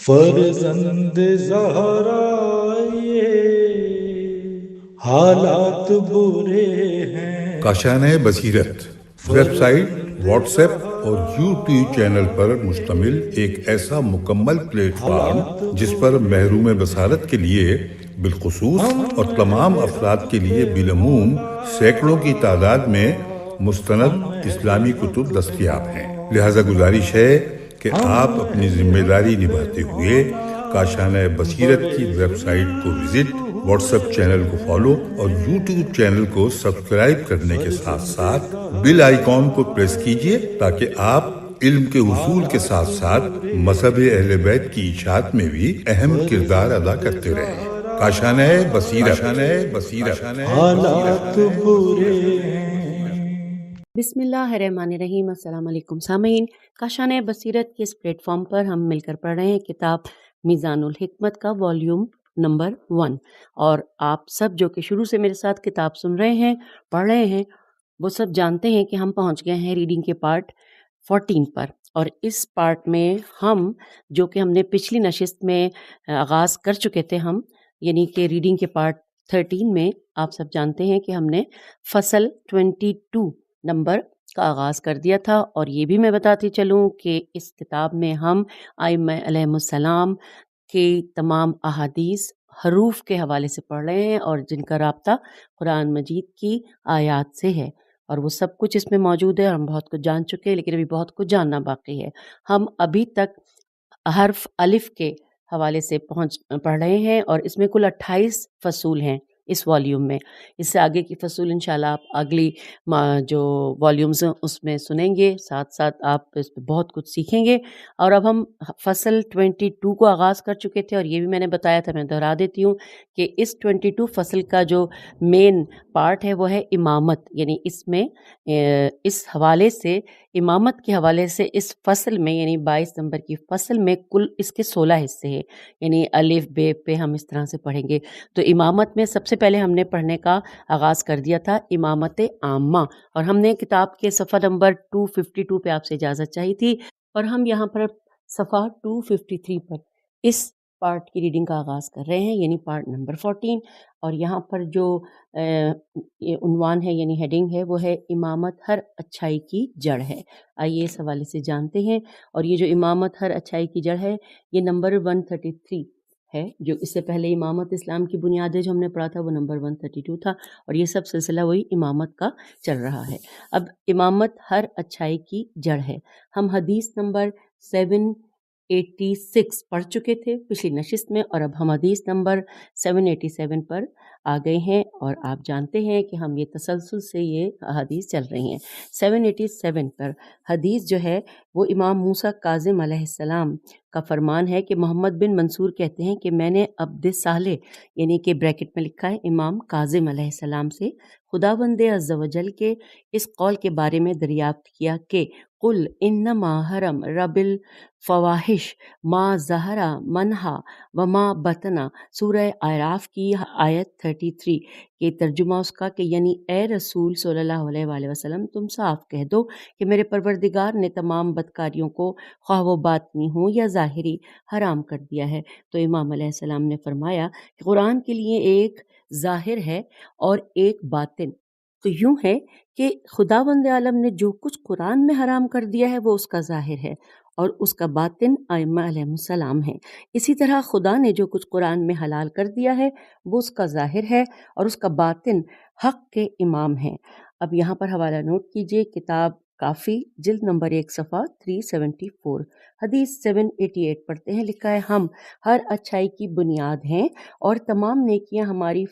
فرزند زہرا یہ حالات برے ہیں۔ کاشانۂ بصیرت ویب سائٹ، واٹس ایپ اور یوٹیوب چینل پر مشتمل ایک ایسا مکمل پلیٹ فارم جس پر محروم بصارت کے لیے بالخصوص اور تمام افراد کے لیے بالعموم سینکڑوں کی تعداد میں مستند اسلامی کتب دستیاب ہیں۔ لہذا گزارش ہے کہ آپ اپنی ذمہ داری نبھاتے ہوئے کاشانۂ بصیرت کی ویب سائٹ کو وزٹ، واٹس ایپ چینل کو فالو اور یوٹیوب چینل کو سبسکرائب کرنے کے ساتھ ساتھ بیل آئیکن کو پریس کیجئے تاکہ آپ علم کے حصول کے ساتھ ساتھ مذہب اہل بیت کی اشاعت میں بھی اہم کردار ادا کرتے رہیں۔ کاشانۂ بصیرت۔ حالات برے ہیں۔ بسم اللہ الرحمن الرحیم۔ السلام علیکم سامعین، کاشانۂ بصیرت کے اس پلیٹ فارم پر ہم مل کر پڑھ رہے ہیں کتاب میزان الحکمت کا والیوم نمبر 1، اور آپ سب جو کہ شروع سے میرے ساتھ کتاب سن رہے ہیں، پڑھ رہے ہیں، وہ سب جانتے ہیں کہ ہم پہنچ گئے ہیں ریڈنگ کے پارٹ 14 پر، اور اس پارٹ میں ہم جو کہ ہم نے پچھلی نشست میں آغاز کر چکے تھے، ہم یعنی کہ ریڈنگ کے پارٹ 13 میں آپ سب جانتے ہیں کہ ہم نے فصل 22 نمبر کا آغاز کر دیا تھا، اور یہ بھی میں بتاتی چلوں کہ اس کتاب میں ہم ائمہ علیہم السلام کے تمام احادیث حروف کے حوالے سے پڑھ رہے ہیں، اور جن کا رابطہ قرآن مجید کی آیات سے ہے، اور وہ سب کچھ اس میں موجود ہے، اور ہم بہت کچھ جان چکے ہیں، لیکن ابھی بہت کچھ جاننا باقی ہے۔ ہم ابھی تک حرف الف کے حوالے سے پڑھ رہے ہیں، اور اس میں کل 28 فصول ہیں اس والیوم میں۔ اس سے آگے کی فصول انشاءاللہ آپ اگلی جو والیومز ہیں اس میں سنیں گے، ساتھ ساتھ آپ اس پہ بہت کچھ سیکھیں گے۔ اور اب ہم فصل 22 کو آغاز کر چکے تھے، اور یہ بھی میں نے بتایا تھا، میں دہرا دیتی ہوں کہ اس 22 فصل کا جو مین پارٹ ہے وہ ہے امامت، یعنی اس میں اس حوالے سے، امامت کے حوالے سے اس فصل میں، یعنی 22 نمبر کی فصل میں کل اس کے 16 حصے ہیں، یعنی الف بے پہ ہم اس طرح سے پڑھیں گے۔ تو امامت میں سب سے پہلے ہم نے پڑھنے کا آغاز کر دیا تھا امامت عامہ، اور ہم نے کتاب کے صفحہ نمبر 252 پہ آپ سے اجازت چاہی تھی، اور ہم یہاں پر صفحہ 253 پر اس پارٹ کی ریڈنگ کا آغاز کر رہے ہیں، یعنی پارٹ نمبر 14، اور یہاں پر جو عنوان ہے یعنی ہیڈنگ ہے وہ ہے امامت ہر اچھائی کی جڑ ہے۔ آئیے اس حوالے سے جانتے ہیں، اور یہ جو امامت ہر اچھائی کی جڑ ہے یہ نمبر 133 ہے، جو اس سے پہلے امامت اسلام کی بنیادیں جو ہم نے پڑھا تھا وہ نمبر 132 تھا، اور یہ سب سلسلہ وہی امامت کا چل رہا ہے۔ اب امامت ہر اچھائی کی جڑ ہے، ہم حدیث نمبر 786 پڑھ چکے تھے پچھلی نشست میں، اور اب ہم حدیث نمبر 787 پر آ گئے ہیں، اور آپ جانتے ہیں کہ ہم یہ تسلسل سے یہ حدیث چل رہی ہیں۔ 787 پر حدیث جو ہے وہ امام موسیٰ کاظم علیہ السلام کا فرمان ہے کہ محمد بن منصور کہتے ہیں کہ میں نے عبد صالح، یعنی کہ بریکٹ میں لکھا ہے امام کاظم علیہ السلام، سے خداوند عز و جل کے اس قول کے بارے میں دریافت کیا کہ قل انما حرم رب الفواحش ما ظہر منہا وما بطنا، سورہ اعراف کی آیت 33 کے ترجمہ اس کا کہ یعنی اے رسول صلی اللہ علیہ وآلہ وسلم تم صاف کہہ دو کہ میرے پروردگار نے تمام بدکاریوں کو خواہ وہ باطنی ہوں یا ظاہری حرام کر دیا ہے۔ تو امام علیہ السلام نے فرمایا کہ قرآن کے لیے ایک ظاہر ہے اور ایک باطن، تو یوں ہے کہ خداوند عالم نے جو کچھ قرآن میں حرام کر دیا ہے وہ اس کا ظاہر ہے، اور اس کا باطن ائمہ علیہ السلام ہے۔ اسی طرح خدا نے جو کچھ قرآن میں حلال کر دیا ہے وہ اس کا ظاہر ہے، اور اس کا باطن حق کے امام ہے۔ اب یہاں پر حوالہ نوٹ کیجئے، کتاب کافی جلد نمبر 1 صفحہ 374، حدیث 788 پڑھتے ہیں۔ لکھا ہے ہم ہر اچھائی کی بنیاد ہیں، اور تمام نیکیاں ہماری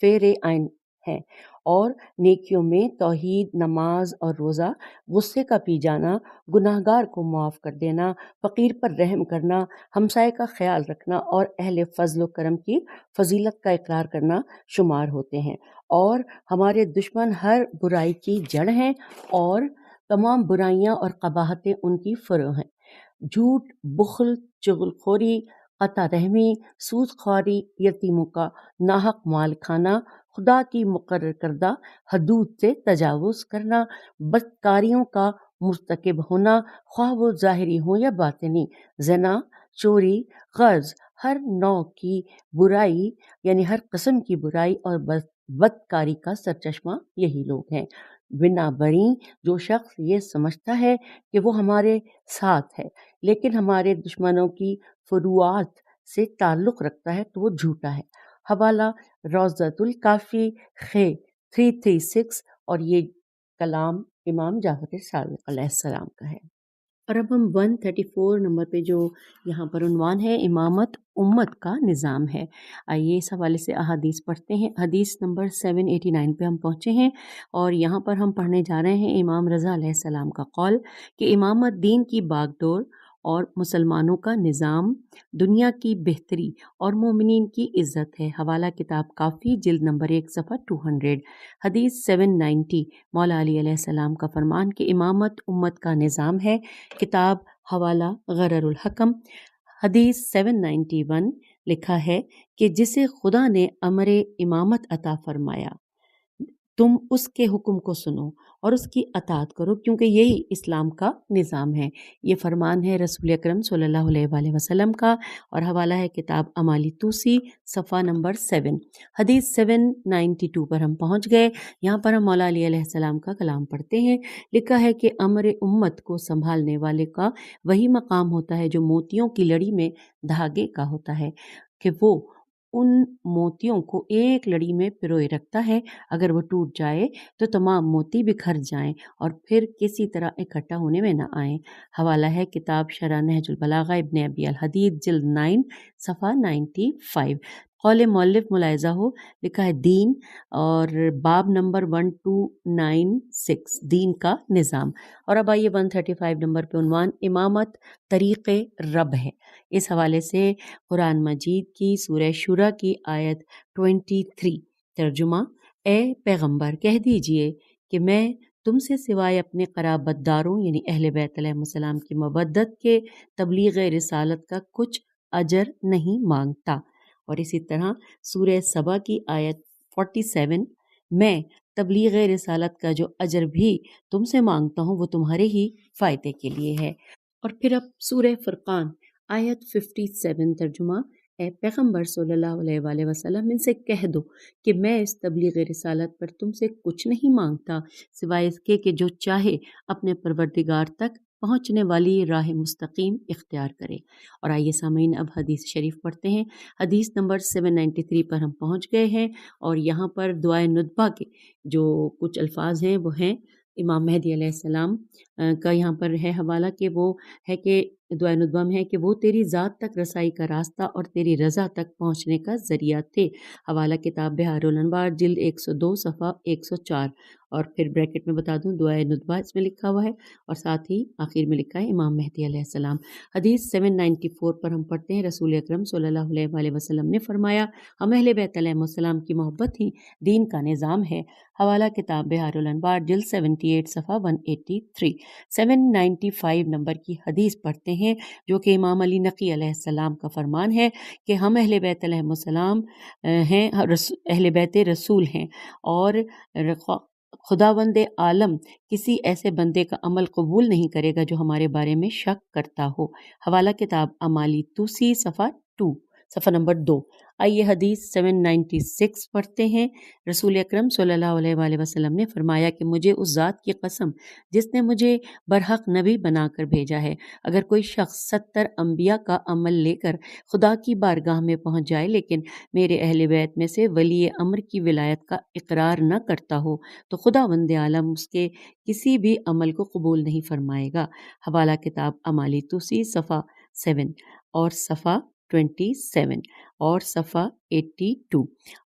فیر عین ہیں، اور نیکیوں میں توحید، نماز اور روزہ، غصے کا پی جانا، گناہگار کو معاف کر دینا، فقیر پر رحم کرنا، ہمسائے کا خیال رکھنا، اور اہل فضل و کرم کی فضیلت کا اقرار کرنا شمار ہوتے ہیں، اور ہمارے دشمن ہر برائی کی جڑ ہیں، اور تمام برائیاں اور قباحتیں ان کی فرع ہیں۔ جھوٹ، بخل، چغل خوری، قطع رحمی، سود خواری، یتیموں کا ناحق مال کھانا، خدا کی مقرر کردہ حدود سے تجاوز کرنا، بدکاریوں کا مرتکب ہونا، خواہ وہ ظاہری ہوں یا باطنی، زنا، چوری، غرض، ہر نوع کی برائی یعنی ہر قسم کی برائی اور بدکاری کا سرچشمہ یہی لوگ ہیں۔ بنا بریں جو شخص یہ سمجھتا ہے کہ وہ ہمارے ساتھ ہے لیکن ہمارے دشمنوں کی فروعات سے تعلق رکھتا ہے تو وہ جھوٹا ہے۔ حوالہ روضۃ الکافی خ 336 اور یہ کلام امام جعفر صادق علیہ السلام کا ہے۔ اور اب ہم 134 نمبر پہ جو یہاں پر عنوان ہے امامت امت کا نظام ہے، آئیے اس حوالے سے احادیث پڑھتے ہیں۔ حدیث نمبر 789 پہ ہم پہنچے ہیں اور یہاں پر ہم پڑھنے جا رہے ہیں امام رضا علیہ السلام کا قول کہ امامت دین کی باغ ڈور اور مسلمانوں کا نظام، دنیا کی بہتری اور مومنین کی عزت ہے۔ حوالہ کتاب کافی جلد نمبر 1 صفحہ 200۔ حدیث 790 مولا علی علیہ السلام کا فرمان کہ امامت امت کا نظام ہے، کتاب حوالہ غرر الحکم۔ حدیث 791 لکھا ہے کہ جسے خدا نے امر امامت عطا فرمایا تم اس کے حکم کو سنو اور اس کی اطاعت کرو کیونکہ یہی اسلام کا نظام ہے۔ یہ فرمان ہے رسول اکرم صلی اللہ علیہ وآلہ وسلم کا اور حوالہ ہے کتاب امالی توسی صفحہ نمبر 7۔ حدیث 792 پر ہم پہنچ گئے، یہاں پر ہم مولا علی علیہ السلام کا کلام پڑھتے ہیں۔ لکھا ہے کہ امر امت کو سنبھالنے والے کا وہی مقام ہوتا ہے جو موتیوں کی لڑی میں دھاگے کا ہوتا ہے کہ وہ ان موتیوں کو ایک لڑی میں پروئے رکھتا ہے، اگر وہ ٹوٹ جائے تو تمام موتی بکھر جائیں اور پھر کسی طرح اکٹھا ہونے میں نہ آئیں۔ حوالہ ہے کتاب شرح نہج البلاغہ ابن ابی الحدید جلد 9 صفحہ 95۔ قول مؤلف ملاحظہ ہو، لکھا ہے دین اور باب نمبر 1296 دین کا نظام۔ اور اب آئیے 135 نمبر پہ عنوان امامت طریق رب ہے۔ اس حوالے سے قرآن مجید کی سورہ شورى کی آیت 23 ترجمہ، اے پیغمبر کہہ دیجئے کہ میں تم سے سوائے اپنے قرابت داروں یعنی اہل بیت علیہ السلام کی مودت کے تبلیغ رسالت کا کچھ اجر نہیں مانگتا۔ اور اسی طرح سورہ سبا کی آیت 47، میں تبلیغ رسالت کا جو اجر بھی تم سے مانگتا ہوں وہ تمہارے ہی فائدے کے لیے ہے۔ اور پھر اب سورہ فرقان آیت 57 ترجمہ، اے پیغمبر صلی اللہ علیہ وآلہ وسلم ان سے کہہ دو کہ میں اس تبلیغ رسالت پر تم سے کچھ نہیں مانگتا سوائے اس کے کہ جو چاہے اپنے پروردگار تک پہنچنے والی راہ مستقیم اختیار کرے۔ اور آئیے سامعین اب حدیث شریف پڑھتے ہیں۔ حدیث نمبر 793 پر ہم پہنچ گئے ہیں اور یہاں پر دعائے ندبہ کے جو کچھ الفاظ ہیں وہ ہیں امام مہدی علیہ السلام کا یہاں پر ہے حوالہ کہ وہ ہے کہ دعائے ندبہ میں ہے کہ وہ تیری ذات تک رسائی کا راستہ اور تیری رضا تک پہنچنے کا ذریعہ تھے۔ حوالہ کتاب بحار الانوار جلد 102 صفحہ 104۔ اور پھر بریکٹ میں بتا دوں دعائے ندبہ اس میں لکھا ہوا ہے اور ساتھ ہی آخر میں لکھا ہے امام مہدی علیہ السلام۔ حدیث 794 پر ہم پڑھتے ہیں رسول اکرم صلی اللہ علیہ وآلہ وسلم نے فرمایا ہم اہل بیت علیہ السلام کی محبت ہی دین کا نظام ہے۔ حوالہ کتاب بحار الانوار جلد 78 صفحہ 183۔ 795 نمبر کی حدیث پڑھتے ہیں جو کہ امام علی نقی علیہ السلام کا فرمان ہے کہ ہم اہل بیت علیہ السلام ہیں، اہل بیت رسول ہیں اور خداوند عالم کسی ایسے بندے کا عمل قبول نہیں کرے گا جو ہمارے بارے میں شک کرتا ہو۔ حوالہ کتاب امالی توسی صفحہ نمبر 2۔ آئیے حدیث 796 پڑھتے ہیں۔ رسول اکرم صلی اللہ علیہ وآلہ وسلم نے فرمایا کہ مجھے اس ذات کی قسم جس نے مجھے برحق نبی بنا کر بھیجا ہے، اگر کوئی شخص 70 انبیاء کا عمل لے کر خدا کی بارگاہ میں پہنچ جائے لیکن میرے اہل بیت میں سے ولی امر کی ولایت کا اقرار نہ کرتا ہو تو خداوند عالم اس کے کسی بھی عمل کو قبول نہیں فرمائے گا۔ حوالہ کتاب امالی توسی صفحہ 7 اور صفحہ 27 اور صفحہ 82۔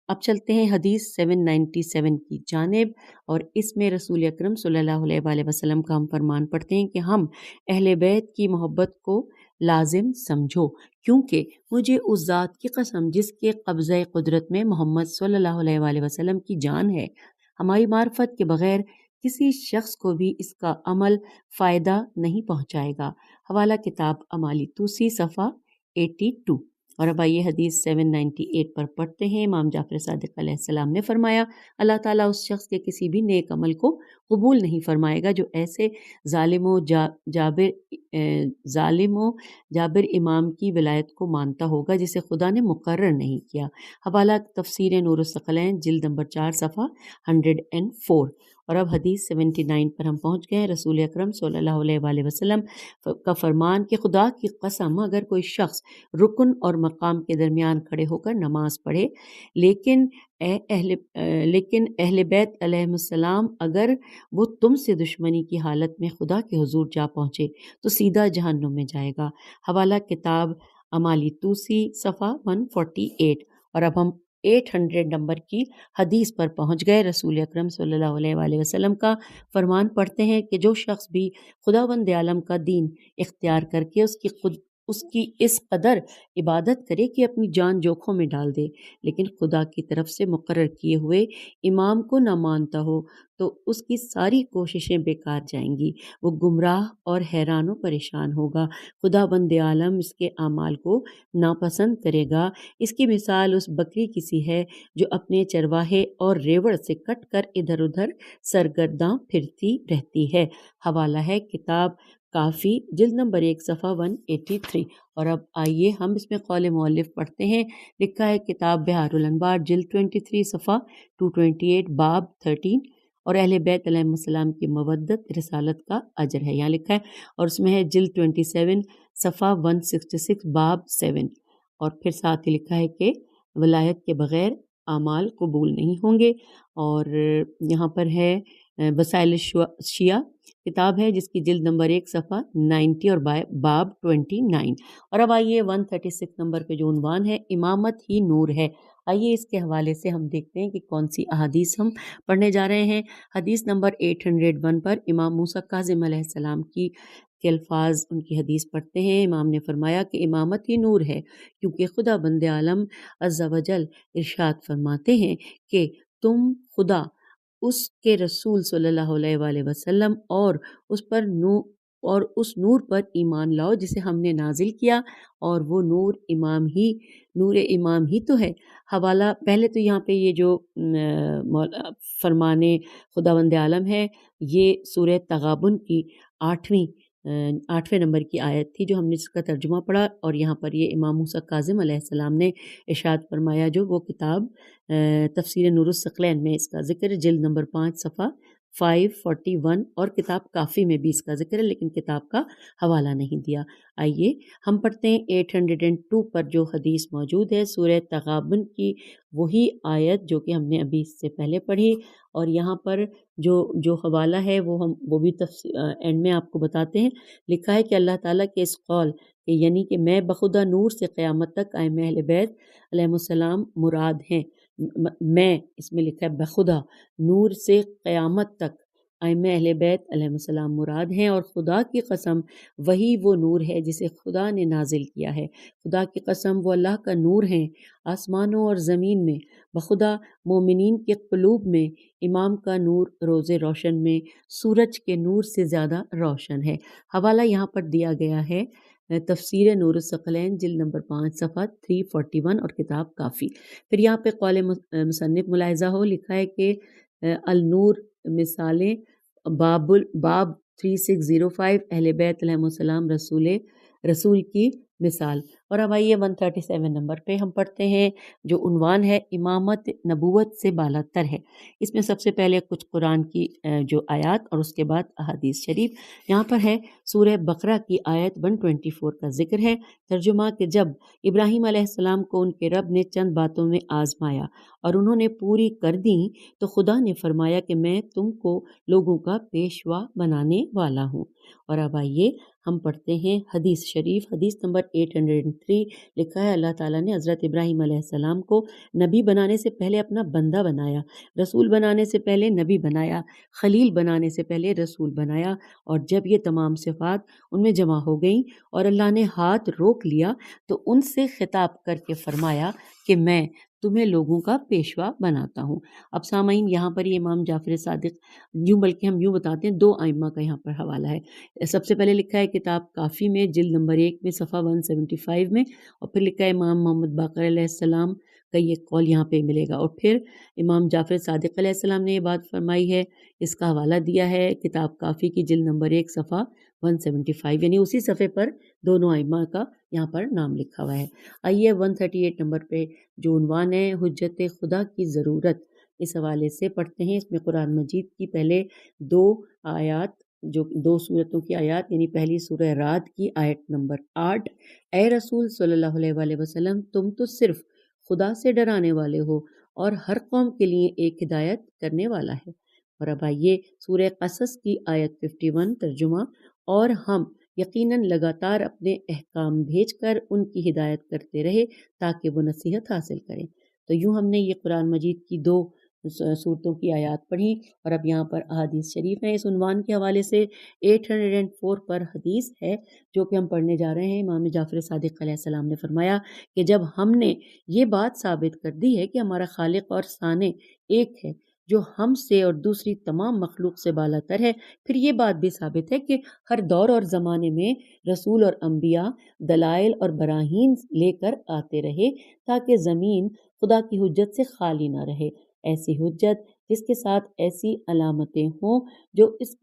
اب چلتے ہیں حدیث 797 کی جانب اور اس میں رسول اکرم صلی اللہ علیہ وآلہ وسلم کا ہم فرمان پڑھتے ہیں کہ ہم اہل بیت کی محبت کو لازم سمجھو کیونکہ مجھے اس ذات کی قسم جس کے قبضہ قدرت میں محمد صلی اللہ علیہ وآلہ وسلم کی جان ہے، ہماری معرفت کے بغیر کسی شخص کو بھی اس کا عمل فائدہ نہیں پہنچائے گا۔ حوالہ کتاب امالی توسی صفحہ 82۔ اور اب آئیے حدیث 798 پر پڑھتے ہیں۔ امام جعفر صادق علیہ السلام نے فرمایا اللہ تعالیٰ اس شخص کے کسی بھی نیک عمل کو قبول نہیں فرمائے گا جو ایسے ظالم و جابر امام کی ولایت کو مانتا ہوگا جسے خدا نے مقرر نہیں کیا۔ حوالہ تفسیر نور الثقلین جلد نمبر 4 صفحہ 104۔ اور اب حدیث 79 پر ہم پہنچ گئے ہیں۔ رسول اکرم صلی اللہ علیہ وآلہ وسلم کا فرمان کہ خدا کی قسم اگر کوئی شخص رکن اور مقام کے درمیان کھڑے ہو کر نماز پڑھے لیکن اہل بیت علیہ السلام اگر وہ تم سے دشمنی کی حالت میں خدا کے حضور جا پہنچے تو سیدھا جہنم میں جائے گا۔ حوالہ کتاب امالی توسی صفحہ 148۔ اور اب ہم 800 نمبر کی حدیث پر پہنچ گئے۔ رسول اکرم صلی اللہ علیہ وآلہ وسلم کا فرمان پڑھتے ہیں کہ جو شخص بھی خداوند عالم کا دین اختیار کر کے اس کی اس قدر عبادت کرے کہ اپنی جان جوکھوں میں ڈال دے لیکن خدا کی طرف سے مقرر کیے ہوئے امام کو نہ مانتا ہو تو اس کی ساری کوششیں بیکار جائیں گی، وہ گمراہ اور حیران و پریشان ہوگا۔ خدا بند عالم اس کے اعمال کو ناپسند کرے گا۔ اس کی مثال اس بکری کی سی ہے جو اپنے چرواہے اور ریوڑ سے کٹ کر ادھر ادھر سرگرداں پھرتی رہتی ہے۔ حوالہ ہے کتاب کافی جلد نمبر 1 صفحہ 183۔ اور اب آئیے ہم اس میں قول مؤلف پڑھتے ہیں۔ لکھا ہے کتاب بحار الانوار جلد 23 صفحہ 228 باب 13۔ اور اہل بیت علیہ السلام کی مودت رسالت کا اجر ہے، یہاں لکھا ہے، اور اس میں ہے جلد 27 صفحہ 166 باب 7۔ اور پھر ساتھ ہی لکھا ہے کہ ولایت کے بغیر اعمال قبول نہیں ہوں گے۔ اور یہاں پر ہے وسائل شیعہ کتاب ہے جس کی جلد نمبر 1 صفحہ 90 اور باب 29۔ اور اب آئیے 136 نمبر پہ جو عنوان ہے امامت ہی نور ہے، آئیے اس کے حوالے سے ہم دیکھتے ہیں کہ کون سی احادیث ہم پڑھنے جا رہے ہیں۔ حدیث نمبر 801 پر امام موسیٰ کاظم علیہ السلام کے الفاظ ان کی حدیث پڑھتے ہیں۔ امام نے فرمایا کہ امامت ہی نور ہے کیونکہ خدا بند عالم عز و جل ارشاد فرماتے ہیں کہ تم خدا، اس کے رسول صلی اللہ علیہ وآلہ وسلم اور اس نور پر ایمان لاؤ جسے ہم نے نازل کیا، اور وہ نور امام ہی تو ہے۔ حوالہ پہلے تو یہاں پہ یہ جو فرمان خداوند عالم ہے یہ سورہ تغابن کی 8ویں نمبر کی آیت تھی جو ہم نے اس کا ترجمہ پڑھا، اور یہاں پر یہ امام موسیٰ کاظم علیہ السلام نے ارشاد فرمایا جو وہ کتاب تفسیر نور الثقلین میں اس کا ذکر جلد نمبر 5 صفحہ 541، اور کتاب کافی میں بھی اس کا ذکر ہے لیکن کتاب کا حوالہ نہیں دیا۔ آئیے ہم پڑھتے ہیں 802 پر جو حدیث موجود ہے، سورہ تغابن کی وہی آیت جو کہ ہم نے ابھی اس سے پہلے پڑھی، اور یہاں پر جو حوالہ ہے وہ بھی اینڈ میں آپ کو بتاتے ہیں۔ لکھا ہے کہ اللہ تعالیٰ کے اس قول کہ یعنی کہ میں بخدا نور سے قیامت تک ائمہ اہل بیت علیہ السلام مراد ہیں، میں اس میں لکھا ہے بخدا نور سے قیامت تک ائمہ اہل بیت علیہ السلام مراد ہیں، اور خدا کی قسم وہی وہ نور ہے جسے خدا نے نازل کیا ہے۔ خدا کی قسم وہ اللہ کا نور ہیں آسمانوں اور زمین میں، بخدا مومنین کے قلوب میں امام کا نور روز روشن میں سورج کے نور سے زیادہ روشن ہے۔ حوالہ یہاں پر دیا گیا ہے تفسیر نور الثقلین جلد نمبر 5 صفحہ 341 اور کتاب کافی۔ پھر یہاں پہ قول مصنف ملاحظہ ہو، لکھا ہے کہ النور مثالیں باب 3605 اہل بیت علیہ السلام رسول کی مثال۔ اور اب آئیے 137 نمبر پہ ہم پڑھتے ہیں جو عنوان ہے امامت نبوت سے بالا تر ہے۔ اس میں سب سے پہلے کچھ قرآن کی جو آیات اور اس کے بعد احادیث شریف۔ یہاں پر ہے سورہ بقرہ کی آیت 124 کا ذکر ہے، ترجمہ کہ جب ابراہیم علیہ السلام کو ان کے رب نے چند باتوں میں آزمایا اور انہوں نے پوری کر دیں تو خدا نے فرمایا کہ میں تم کو لوگوں کا پیشوا بنانے والا ہوں۔ اور اب آئیے ہم پڑھتے ہیں حدیث شریف۔ حدیث نمبر 803 لکھا ہے اللہ تعالیٰ نے حضرت ابراہیم علیہ السلام کو نبی بنانے سے پہلے اپنا بندہ بنایا، رسول بنانے سے پہلے نبی بنایا، خلیل بنانے سے پہلے رسول بنایا، اور جب یہ تمام صفات ان میں جمع ہو گئیں اور اللہ نے ہاتھ روک لیا تو ان سے خطاب کر کے فرمایا کہ میں تمہیں لوگوں کا پیشوا بناتا ہوں۔ اب سامعین یہاں پر یہ امام جعفر صادق بلکہ ہم یوں بتاتے ہیں 2 ائمہ کا یہاں پر حوالہ ہے۔ سب سے پہلے لکھا ہے کتاب کافی میں جلد نمبر 1 میں صفحہ 175 میں، اور پھر لکھا ہے امام محمد باقر علیہ السلام کا یہ قول یہاں پہ ملے گا۔ اور پھر امام جعفر صادق علیہ السلام نے یہ بات فرمائی ہے، اس کا حوالہ دیا ہے کتاب کافی کی جلد نمبر 1 صفحہ 175، یعنی اسی صفحے پر دونوں ائمہ کا یہاں پر نام لکھا ہوا ہے۔ آئیے 138 نمبر پہ جو عنوان ہے حجت خدا کی ضرورت، اس حوالے سے پڑھتے ہیں۔ اس میں قرآن مجید کی پہلے 2 آیات، جو 2 سورتوں کی آیات، یعنی پہلی سورہ رعد کی آیت نمبر 8، اے رسول صلی اللہ علیہ وآلہ وسلم تم تو صرف خدا سے ڈرانے والے ہو اور ہر قوم کے لیے ایک ہدایت کرنے والا ہے۔ اور اب آئیے سورہ قصص کی آیت 51 ترجمہ، اور ہم یقیناً لگاتار اپنے احکام بھیج کر ان کی ہدایت کرتے رہے تاکہ وہ نصیحت حاصل کریں۔ تو یوں ہم نے یہ قرآن مجید کی 2 صورتوں کی آیات پڑھی، اور اب یہاں پر احادیث شریف ہیں۔ اس عنوان کے حوالے سے 804 پر حدیث ہے جو کہ ہم پڑھنے جا رہے ہیں۔ امام جعفر صادق علیہ السلام نے فرمایا کہ جب ہم نے یہ بات ثابت کر دی ہے کہ ہمارا خالق اور صانع ایک ہے جو ہم سے اور دوسری تمام مخلوق سے بالا تر ہے، پھر یہ بات بھی ثابت ہے کہ ہر دور اور زمانے میں رسول اور انبیاء دلائل اور براہین لے کر آتے رہے تاکہ زمین خدا کی حجت سے خالی نہ رہے، ایسی حجت جس کے ساتھ ایسی علامتیں ہوں جو اس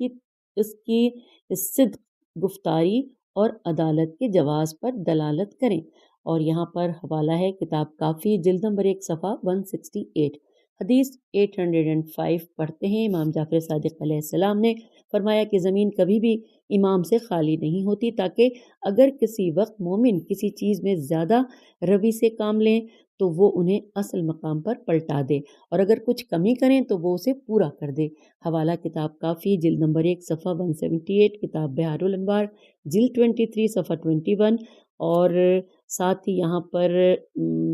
کی صدق، گفتاری اور عدالت کے جواز پر دلالت کریں۔ اور یہاں پر حوالہ ہے کتاب کافی جلد نمبر 1 صفحہ 168۔ حدیث 805 پڑھتے ہیں۔ امام جعفر صادق علیہ السلام نے فرمایا کہ زمین کبھی بھی امام سے خالی نہیں ہوتی، تاکہ اگر کسی وقت مومن کسی چیز میں زیادہ روی سے کام لیں تو وہ انہیں اصل مقام پر پلٹا دے، اور اگر کچھ کمی کریں تو وہ اسے پورا کر دے۔ حوالہ کتاب کافی جلد نمبر 1 صفحہ 178، کتاب بحار الانوار جلد 23 صفحہ 21، اور ساتھ ہی یہاں پر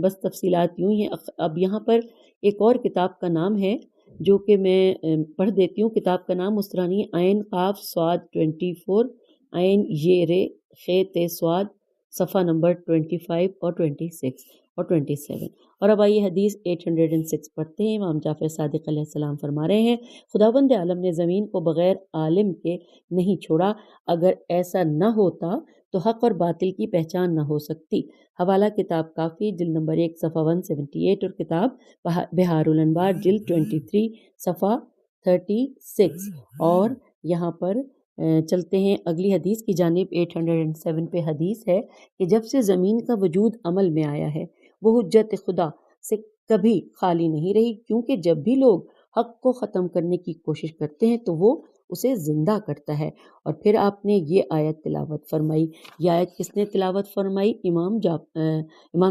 بس تفصیلات یوں ہی ہیں۔ اب یہاں پر ایک اور کتاب کا نام ہے جو کہ میں پڑھ دیتی ہوں۔ کتاب کا نام مسترانی عین قاف صاد 24 عین یہ رے خے تے صاد صفحہ نمبر 25 اور 26 اور 27۔ اور اب آئیے حدیث 806 پڑھتے ہیں۔ امام جعفر صادق علیہ السلام فرما رہے ہیں، خداوند عالم نے زمین کو بغیر عالم کے نہیں چھوڑا، اگر ایسا نہ ہوتا تو حق اور باطل کی پہچان نہ ہو سکتی۔ حوالہ کتاب کافی جلد نمبر 1 صفحہ 178 اور کتاب بحار الانوار جلد 23 صفحہ 36۔ اور یہاں پر چلتے ہیں اگلی حدیث کی جانب۔ 807 پہ حدیث ہے کہ جب سے زمین کا وجود عمل میں آیا ہے وہ حجت خدا سے کبھی خالی نہیں رہی، کیونکہ جب بھی لوگ حق کو ختم کرنے کی کوشش کرتے ہیں تو وہ اسے زندہ کرتا ہے۔ اور پھر آپ نے یہ آیت تلاوت فرمائی۔ یہ آیت کس نے تلاوت فرمائی؟ امام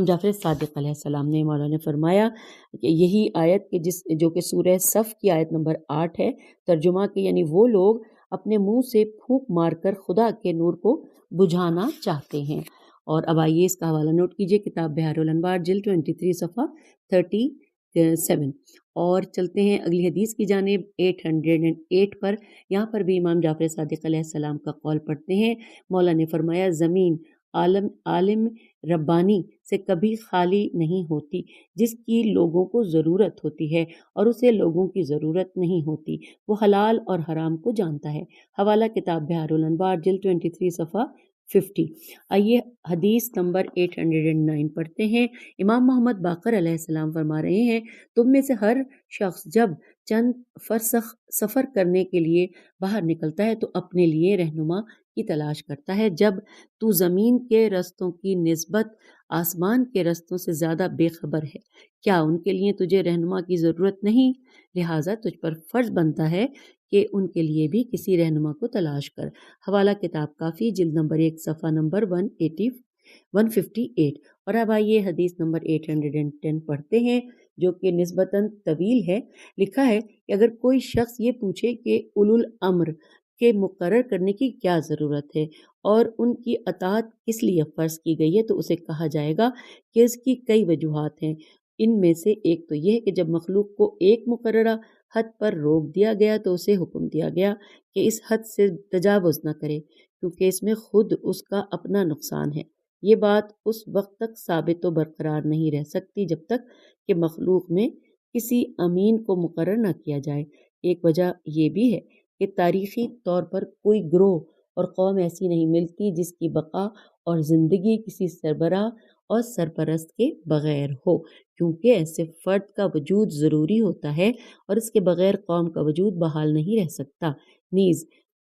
جعفر صادق علیہ السلام نے۔ مولا نے فرمایا کہ یہی آیت کہ جو کہ سورہ صف کی آیت نمبر 8 ہے، ترجمہ کہ یعنی وہ لوگ اپنے منہ سے پھونک مار کر خدا کے نور کو بجھانا چاہتے ہیں۔ اور اب آئیے اس کا حوالہ نوٹ کیجئے، کتاب بحار الانوار جلد 23 صفحہ 37۔ اور چلتے ہیں اگلی حدیث کی جانب 808 پر۔ یہاں پر بھی امام جعفر صادق علیہ السلام کا قول پڑھتے ہیں۔ مولا نے فرمایا زمین عالم ربانی سے کبھی خالی نہیں ہوتی جس کی لوگوں کو ضرورت ہوتی ہے اور اسے لوگوں کی ضرورت نہیں ہوتی، وہ حلال اور حرام کو جانتا ہے۔ حوالہ کتاب بحار الانوار جلد 23 صفحہ 50۔ آئیے حدیث نمبر 809 پڑھتے ہیں۔ امام محمد باقر علیہ السلام فرما رہے ہیں، تم میں سے ہر شخص جب چند فرسخ سفر کرنے کے لیے باہر نکلتا ہے تو اپنے لیے رہنما کی تلاش کرتا ہے۔ جب تو زمین کے رستوں کی نسبت آسمان کے رستوں سے زیادہ بے خبر ہے، کیا ان کے لیے تجھے رہنما کی ضرورت نہیں؟ لہٰذا تجھ پر فرض بنتا ہے کہ ان کے لیے بھی کسی رہنما کو تلاش کر۔ حوالہ کتاب کافی جلد نمبر 1 صفحہ نمبر 158۔ اور اب آئیے حدیث نمبر 810 پڑھتے ہیں جو کہ نسبتاً طویل ہے۔ لکھا ہے کہ اگر کوئی شخص یہ پوچھے کہ اولو الامر کے مقرر کرنے کی کیا ضرورت ہے اور ان کی اطاعت کس لیے فرض کی گئی ہے تو اسے کہا جائے گا کہ اس کی کئی وجوہات ہیں۔ ان میں سے ایک تو یہ ہے کہ جب مخلوق کو ایک مقررہ حد پر روک دیا گیا تو اسے حکم دیا گیا کہ اس حد سے تجاوز نہ کرے، کیونکہ اس میں خود اس کا اپنا نقصان ہے۔ یہ بات اس وقت تک ثابت و برقرار نہیں رہ سکتی جب تک کہ مخلوق میں کسی امین کو مقرر نہ کیا جائے۔ ایک وجہ یہ بھی ہے کہ تاریخی طور پر کوئی گروہ اور قوم ایسی نہیں ملتی جس کی بقا اور زندگی کسی سربراہ اور سرپرست کے بغیر ہو، کیونکہ ایسے فرد کا وجود ضروری ہوتا ہے اور اس کے بغیر قوم کا وجود بحال نہیں رہ سکتا۔ نیز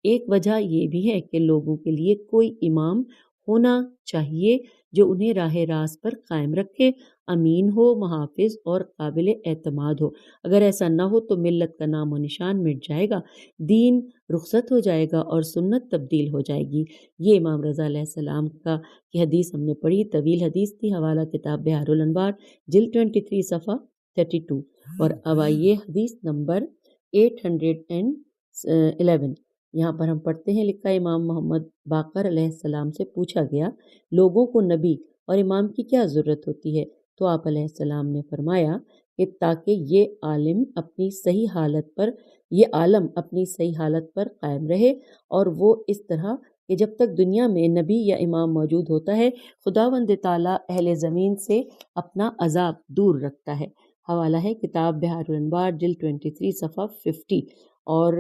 ایک وجہ یہ بھی ہے کہ لوگوں کے لیے کوئی امام ہونا چاہیے جو انہیں راہ راست پر قائم رکھے، امین ہو، محافظ اور قابل اعتماد ہو۔ اگر ایسا نہ ہو تو ملت کا نام و نشان مٹ جائے گا، دین رخصت ہو جائے گا اور سنت تبدیل ہو جائے گی۔ یہ امام رضا علیہ السلام کی حدیث ہم نے پڑھی، طویل حدیث تھی، حوالہ کتاب بحار الانوار جلد 23 صفحہ 32۔ اور اب آئیے حدیث نمبر 811۔ یہاں پر ہم پڑھتے ہیں، لکھا امام محمد باقر علیہ السلام سے پوچھا گیا لوگوں کو نبی اور امام کی کیا ضرورت ہوتی ہے؟ تو آپ علیہ السلام نے فرمایا کہ تاکہ یہ عالم اپنی صحیح حالت پر قائم رہے، اور وہ اس طرح کہ جب تک دنیا میں نبی یا امام موجود ہوتا ہے خداوند تعالیٰ اہل زمین سے اپنا عذاب دور رکھتا ہے۔ حوالہ ہے کتاب بحار الانوار جلد 23 صفحہ 50، اور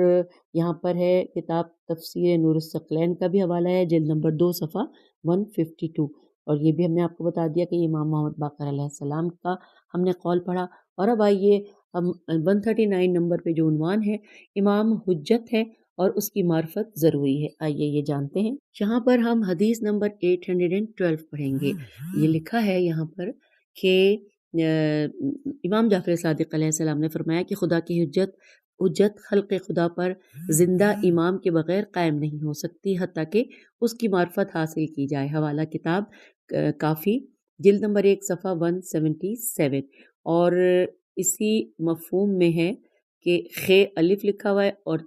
یہاں پر ہے کتاب تفسیر نور الثقلین کا بھی حوالہ ہے، جلد نمبر 2 صفحہ 152۔ اور یہ بھی ہم نے آپ کو بتا دیا کہ امام محمد باقر علیہ السلام کا ہم نے قول پڑھا۔ اور اب آئیے ہم 139 نمبر پہ جو عنوان ہے، امام حجت ہے اور اس کی معرفت ضروری ہے، آئیے یہ جانتے ہیں۔ یہاں پر ہم حدیث نمبر 812 پڑھیں گے۔ یہ لکھا ہے یہاں پر کہ امام جعفر صادق علیہ السلام نے فرمایا کہ خدا کی حجت خلق خدا پر زندہ امام کے بغیر قائم نہیں ہو سکتی حتیٰ کہ اس کی معرفت حاصل کی جائے۔ حوالہ کتاب کافی جلد نمبر 1 صفحہ 177۔ اور اسی مفہوم میں ہے کہ خ الف لکھا ہوا ہے اور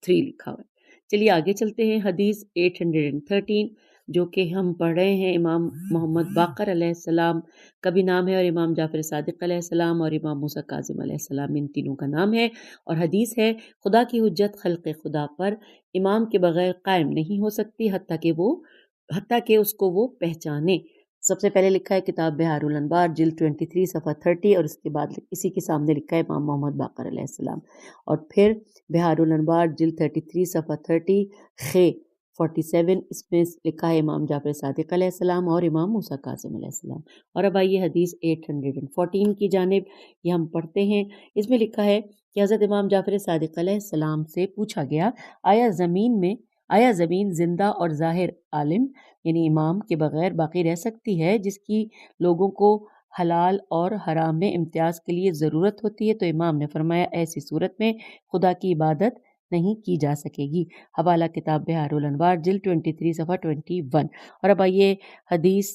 3 لکھا ہوا ہے۔ چلیے آگے چلتے ہیں، حدیث 813 جو کہ ہم پڑھ رہے ہیں، امام محمد باقر علیہ السلام کا بھی نام ہے، اور امام جعفر صادق علیہ السلام اور امام موسیٰ کاظم علیہ السلام، ان تینوں کا نام ہے۔ اور حدیث ہے، خدا کی حجت خلق خدا پر امام کے بغیر قائم نہیں ہو سکتی حتیٰ کہ اس کو وہ پہچانے۔ سب سے پہلے لکھا ہے کتاب بحار الانوار جلد 23 صفحہ 30، اور اس کے بعد اسی کے سامنے لکھا ہے امام محمد باقر علیہ السلام، اور پھر بحار الانوار جلد 33 صفحہ 30 خ 47، اس میں لکھا ہے امام جعفر صادق علیہ السلام اور امام موسیٰ کاظم علیہ السلام۔ اور اب آئیے حدیث 814 کی جانب، یہ ہم پڑھتے ہیں۔ اس میں لکھا ہے کہ حضرت امام جعفر صادق علیہ السلام سے پوچھا گیا آیا زمین زندہ اور ظاہر عالم یعنی امام کے بغیر باقی رہ سکتی ہے جس کی لوگوں کو حلال اور حرام میں امتیاز کے لیے ضرورت ہوتی ہے؟ تو امام نے فرمایا ایسی صورت میں خدا کی عبادت نہیں کی جا سکے گی۔ حوالہ کتاب بحار الانوار جلد 23 صفحہ 21۔ اور اب آئیے حدیث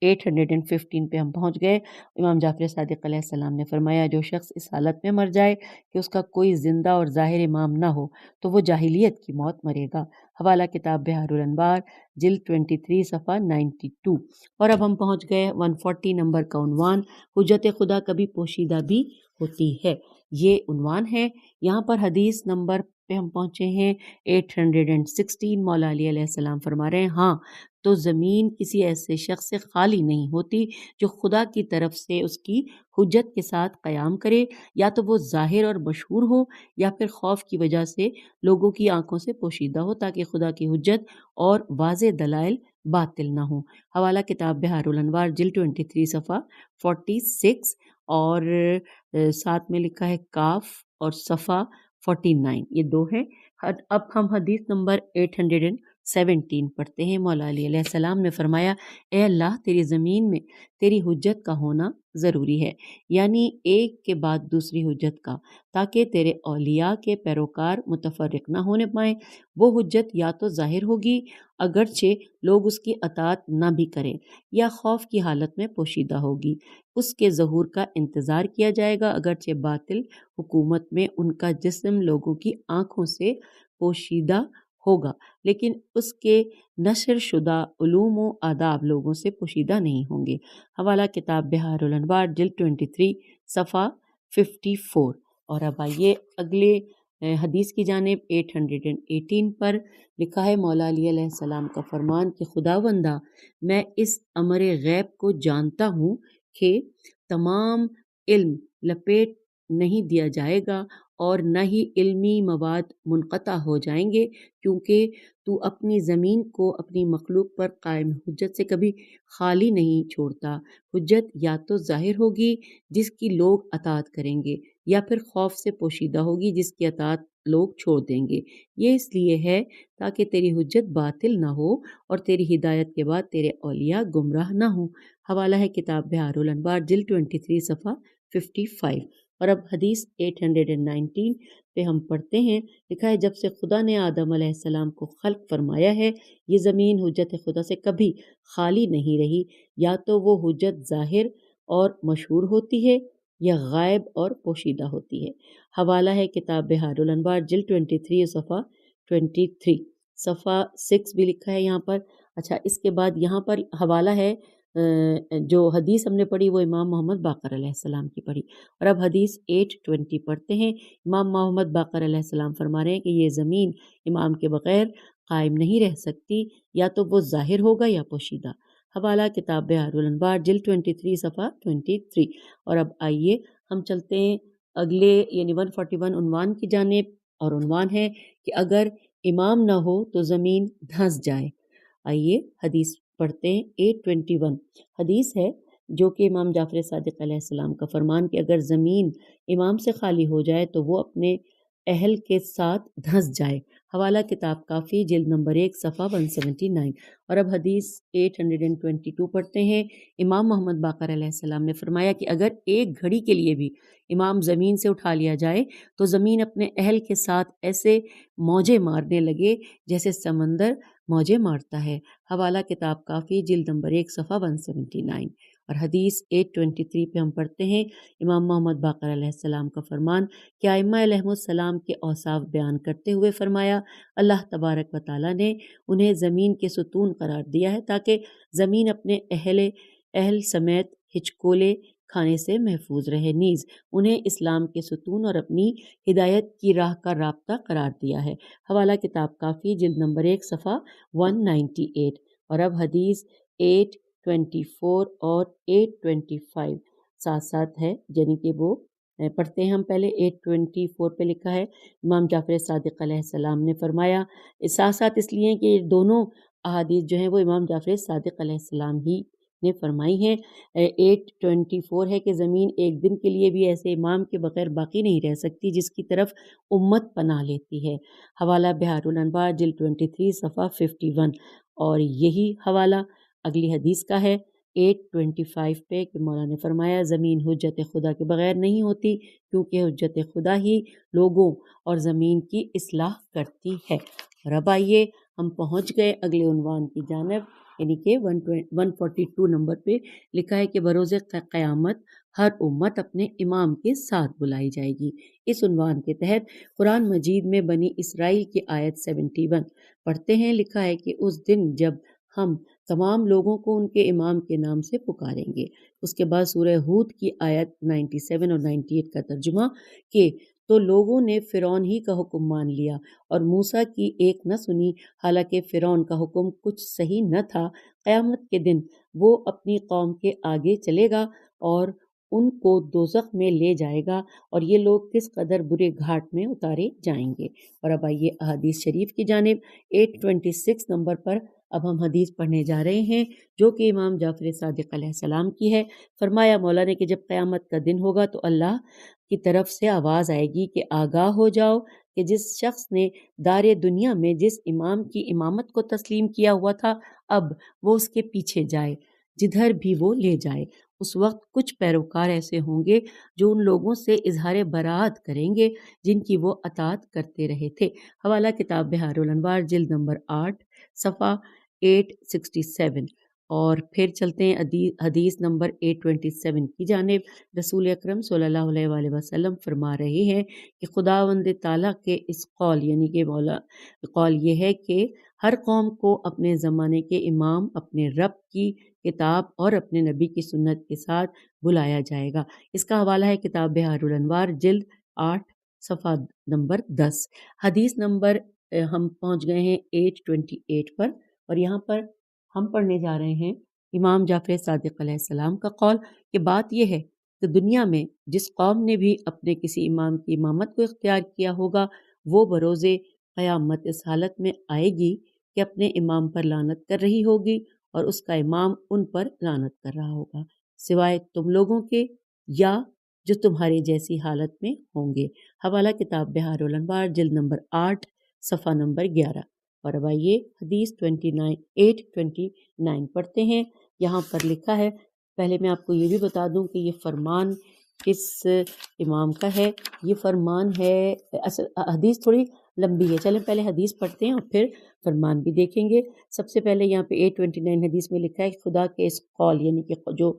815 پہ ہم پہنچ گئے۔ امام جعفر صادق علیہ السلام نے فرمایا جو شخص اس حالت میں مر جائے کہ اس کا کوئی زندہ اور ظاہر امام نہ ہو تو وہ جاہلیت کی موت مرے گا۔ حوالہ کتاب بحار الانوار جلد 23 صفحہ 92۔ اور اب ہم پہنچ گئے 140 نمبر کا عنوان، حجت خدا کبھی پوشیدہ بھی ہوتی ہے، یہ عنوان ہے۔ یہاں پر حدیث نمبر پہ ہم پہنچے ہیں 816۔ مولا علی علیہ السلام فرما رہے ہیں، ہاں تو زمین کسی ایسے شخص سے خالی نہیں ہوتی جو خدا کی طرف سے اس کی حجت کے ساتھ قیام کرے، یا تو وہ ظاہر اور مشہور ہو یا پھر خوف کی وجہ سے لوگوں کی آنکھوں سے پوشیدہ ہو تاکہ خدا کی حجت اور واضح دلائل باطل نہ ہوں۔ حوالہ کتاب بحار الانوار جلد 23 صفحہ 46، اور ساتھ میں لکھا ہے کاف اور صفحہ 49، یہ 2 ہیں۔ اب ہم حدیث نمبر 817 پڑھتے ہیں۔ مولا علی علیہ السلام نے فرمایا اے اللہ تیری زمین میں تیری حجت کا ہونا ضروری ہے، یعنی ایک کے بعد دوسری حجت کا، تاکہ تیرے اولیاء کے پیروکار متفرق نہ ہونے پائیں۔ وہ حجت یا تو ظاہر ہوگی اگرچہ لوگ اس کی اطاعت نہ بھی کریں، یا خوف کی حالت میں پوشیدہ ہوگی، اس کے ظہور کا انتظار کیا جائے گا اگرچہ باطل حکومت میں ان کا جسم لوگوں کی آنکھوں سے پوشیدہ ہوگا، لیکن اس کے نشر شدہ علوم و آداب لوگوں سے پوشیدہ نہیں ہوں گے۔ حوالہ کتاب بحار الانوار جلد 23 صفحہ 54۔ اور اب آئیے اگلے حدیث کی جانب 818 پر لکھا ہے مولا علی علیہ السلام کا فرمان کہ خداوندہ میں اس امر غیب کو جانتا ہوں کہ تمام علم لپیٹ نہیں دیا جائے گا اور نہ ہی علمی مواد منقطع ہو جائیں گے، کیونکہ تو اپنی زمین کو اپنی مخلوق پر قائم حجت سے کبھی خالی نہیں چھوڑتا۔ حجت یا تو ظاہر ہوگی جس کی لوگ اطاعت کریں گے، یا پھر خوف سے پوشیدہ ہوگی جس کی اطاعت لوگ چھوڑ دیں گے۔ یہ اس لیے ہے تاکہ تیری حجت باطل نہ ہو اور تیری ہدایت کے بعد تیرے اولیاء گمراہ نہ ہوں۔ حوالہ ہے کتاب بہار الانوار جلد 23 صفحہ 55۔ اور اب حدیث 819 پہ ہم پڑھتے ہیں، لکھا ہے جب سے خدا نے آدم علیہ السلام کو خلق فرمایا ہے، یہ زمین حجت خدا سے کبھی خالی نہیں رہی، یا تو وہ حجت ظاہر اور مشہور ہوتی ہے یا غائب اور پوشیدہ ہوتی ہے۔ حوالہ ہے کتاب بہار الانوار جلد 23 صفحہ 23، صفحہ 6 بھی لکھا ہے یہاں پر۔ اچھا، اس کے بعد یہاں پر حوالہ ہے، جو حدیث ہم نے پڑھی وہ امام محمد باقر علیہ السلام کی پڑھی۔ اور اب حدیث 820 پڑھتے ہیں۔ امام محمد باقر علیہ السلام فرما رہے ہیں کہ یہ زمین امام کے بغیر قائم نہیں رہ سکتی، یا تو وہ ظاہر ہوگا یا پوشیدہ۔ حوالہ کتاب بہار الانوار جلد 23 صفحہ 23۔ اور اب آئیے ہم چلتے ہیں اگلے یعنی 141 عنوان کی جانب، اور عنوان ہے کہ اگر امام نہ ہو تو زمین دھنس جائے۔ آئیے حدیث پڑھتے ہیں۔ 821 حدیث ہے جو کہ امام جعفر صادق علیہ السلام کا فرمان کہ اگر زمین امام سے خالی ہو جائے تو وہ اپنے اہل کے ساتھ دھنس جائے۔ حوالہ کتاب کافی جلد نمبر 1 صفحہ 179۔ اور اب حدیث 822 پڑھتے ہیں۔ امام محمد باقر علیہ السلام نے فرمایا کہ اگر ایک گھڑی کے لیے بھی امام زمین سے اٹھا لیا جائے تو زمین اپنے اہل کے ساتھ ایسے موجیں مارنے لگے جیسے سمندر موجیں مارتا ہے۔ حوالہ کتاب کافی جلد نمبر 1 صفحہ 179۔ اور حدیث 823 پہ ہم پڑھتے ہیں، امام محمد باقر علیہ السلام کا فرمان کہ ائمہ علیہم السلام کے اوصاف بیان کرتے ہوئے فرمایا، اللہ تبارک و تعالیٰ نے انہیں زمین کے ستون قرار دیا ہے تاکہ زمین اپنے اہل سمیت ہچکولے کھانے سے محفوظ رہے، نیز انہیں اسلام کے ستون اور اپنی ہدایت کی راہ کا رابطہ قرار دیا ہے۔ حوالہ کتاب کافی جلد نمبر 1 صفحہ 198۔ اور اب حدیث 824 اور 825 ساتھ ساتھ ہے، یعنی کہ وہ پڑھتے ہیں ہم پہلے۔ 824 پہ لکھا ہے، امام جعفر صادق علیہ السلام نے فرمایا، ساتھ ساتھ اس لیے کہ یہ دونوں احادیث جو ہیں وہ امام جعفر صادق علیہ السلام ہی نے فرمائی ہیں۔ 824 ہے کہ زمین ایک دن کے لیے بھی ایسے امام کے بغیر باقی نہیں رہ سکتی جس کی طرف امت پناہ لیتی ہے۔ حوالہ بہار الانوار جلد 23 صفحہ 51۔ اور یہی حوالہ اگلی حدیث کا ہے 825 پہ کہ مولا نے فرمایا، زمین حجت خدا کے بغیر نہیں ہوتی کیونکہ حجت خدا ہی لوگوں اور زمین کی اصلاح کرتی ہے۔ اور اب آئیے ہم پہنچ گئے اگلے عنوان کی جانب، یعنی کہ 142 نمبر پہ لکھا ہے کہ بروز قیامت ہر امت اپنے امام کے ساتھ بلائی جائے گی۔ اس عنوان کے تحت قرآن مجید میں بنی اسرائیل کی آیت 71 پڑھتے ہیں، لکھا ہے کہ اس دن جب ہم تمام لوگوں کو ان کے امام کے نام سے پکاریں گے۔ اس کے بعد سورہ ہود کی آیت 97 اور 98 کا ترجمہ کہ تو لوگوں نے فرعون ہی کا حکم مان لیا اور موسیٰ کی ایک نہ سنی، حالانکہ فرعون کا حکم کچھ صحیح نہ تھا۔ قیامت کے دن وہ اپنی قوم کے آگے چلے گا اور ان کو دوزخ میں لے جائے گا، اور یہ لوگ کس قدر برے گھاٹ میں اتارے جائیں گے۔ اور اب آئیے احادیث شریف کی جانب۔ 826 نمبر پر اب ہم حدیث پڑھنے جا رہے ہیں جو کہ امام جعفر صادق علیہ السلام کی ہے۔ فرمایا مولا نے کہ جب قیامت کا دن ہوگا تو اللہ کی طرف سے آواز آئے گی کہ آگاہ ہو جاؤ کہ جس شخص نے دار دنیا میں جس امام کی امامت کو تسلیم کیا ہوا تھا، اب وہ اس کے پیچھے جائے جدھر بھی وہ لے جائے۔ اس وقت کچھ پیروکار ایسے ہوں گے جو ان لوگوں سے اظہار برات کریں گے جن کی وہ اطاعت کرتے رہے تھے۔ حوالہ کتاب بہار الانوار جلد نمبر 8 صفحہ 867۔ اور پھر چلتے ہیں حدیث نمبر 827 کی جانب۔ رسول اکرم صلی اللہ علیہ وآلہ وسلم فرما رہے ہیں کہ خداوند تعالیٰ کے اس قول، یعنی کہ مولا قول یہ ہے کہ ہر قوم کو اپنے زمانے کے امام اپنے رب کی کتاب اور اپنے نبی کی سنت کے ساتھ بلایا جائے گا۔ اس کا حوالہ ہے کتاب بہار الانوار جلد 8 صفحہ نمبر 10۔ حدیث نمبر ہم پہنچ گئے ہیں 828 پر، اور یہاں پر ہم پڑھنے جا رہے ہیں امام جعفر صادق علیہ السلام کا قول کہ بات یہ ہے کہ دنیا میں جس قوم نے بھی اپنے کسی امام کی امامت کو اختیار کیا ہوگا وہ بروز قیامت اس حالت میں آئے گی کہ اپنے امام پر لعنت کر رہی ہوگی اور اس کا امام ان پر لعنت کر رہا ہوگا، سوائے تم لوگوں کے یا جو تمہارے جیسی حالت میں ہوں گے۔ حوالہ کتاب بحار الانوار جلد نمبر 8 صفحہ نمبر 11۔ اور اب آئیے حدیث 829 پڑھتے ہیں۔ یہاں پر لکھا ہے، پہلے میں آپ کو یہ بھی بتا دوں کہ یہ فرمان کس امام کا ہے۔ یہ فرمان ہے، حدیث تھوڑی لمبی ہے، چلیں پہلے حدیث پڑھتے ہیں اور پھر فرمان بھی دیکھیں گے۔ سب سے پہلے یہاں پہ 829 حدیث میں لکھا ہے کہ خدا کے اس قول، یعنی کہ جو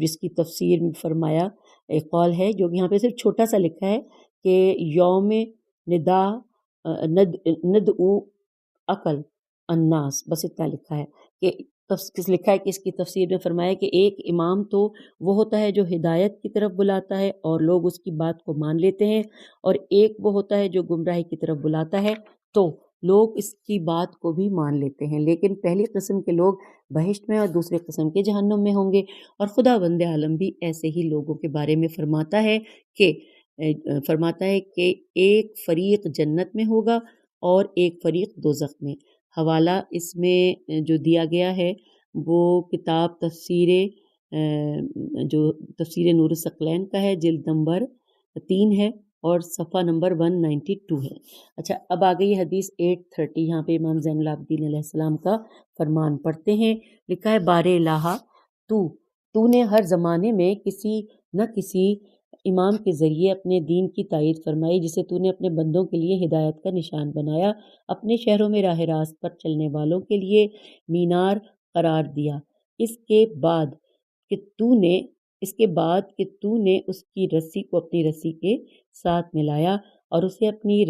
جس کی تفسیر میں فرمایا ایک قول ہے، جو یہاں پہ صرف چھوٹا سا لکھا ہے کہ یوم ندا ندعو عقل الناس، بس اتنا لکھا ہے کہ لکھا ہے کہ اس کی تفسیر میں فرمایا کہ ایک امام تو وہ ہوتا ہے جو ہدایت کی طرف بلاتا ہے اور لوگ اس کی بات کو مان لیتے ہیں، اور ایک وہ ہوتا ہے جو گمراہی کی طرف بلاتا ہے تو لوگ اس کی بات کو بھی مان لیتے ہیں، لیکن پہلی قسم کے لوگ بہشت میں اور دوسری قسم کے جہنم میں ہوں گے۔ اور خدا بند عالم بھی ایسے ہی لوگوں کے بارے میں فرماتا ہے کہ ایک فریق جنت میں ہوگا اور ایک فریق دوزخ میں۔ حوالہ اس میں جو دیا گیا ہے وہ کتاب تفسیر نور الثقلین کا ہے، جلد نمبر 3 ہے اور صفحہ نمبر 192 ہے۔ اچھا، اب آ گئی حدیث 830۔ یہاں پہ امام زین العابدین علیہ السلام کا فرمان پڑھتے ہیں۔ لکھا ہے، بار الہ تو نے ہر زمانے میں کسی نہ کسی امام کے ذریعے اپنے دین کی تائید فرمائی، جسے تو نے اپنے بندوں کے لیے ہدایت کا نشان بنایا، اپنے شہروں میں راہ راست پر چلنے والوں کے لیے مینار قرار دیا۔ اس کے بعد کہ تو نے اس کی رسی کو اپنی رسی کے ساتھ ملایا اور اسے اپنی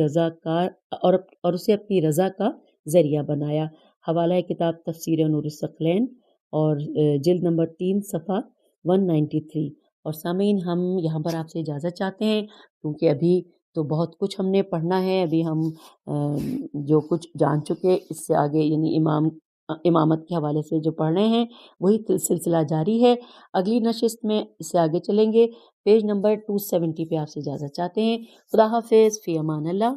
رضا کا ذریعہ بنایا۔ حوالہ کتاب تفسیر نور الثقلین اور جلد نمبر 3 صفحہ 193۔ اور سامعین، ہم یہاں پر آپ سے اجازت چاہتے ہیں کیونکہ ابھی تو بہت کچھ ہم نے پڑھنا ہے، ابھی ہم جو کچھ جان چکے اس سے آگے یعنی امامت کے حوالے سے جو پڑھ رہے ہیں وہی سلسلہ جاری ہے۔ اگلی نشست میں اس سے آگے چلیں گے۔ پیج نمبر 270 پہ آپ سے اجازت چاہتے ہیں۔ خدا حافظ، فی امان اللہ۔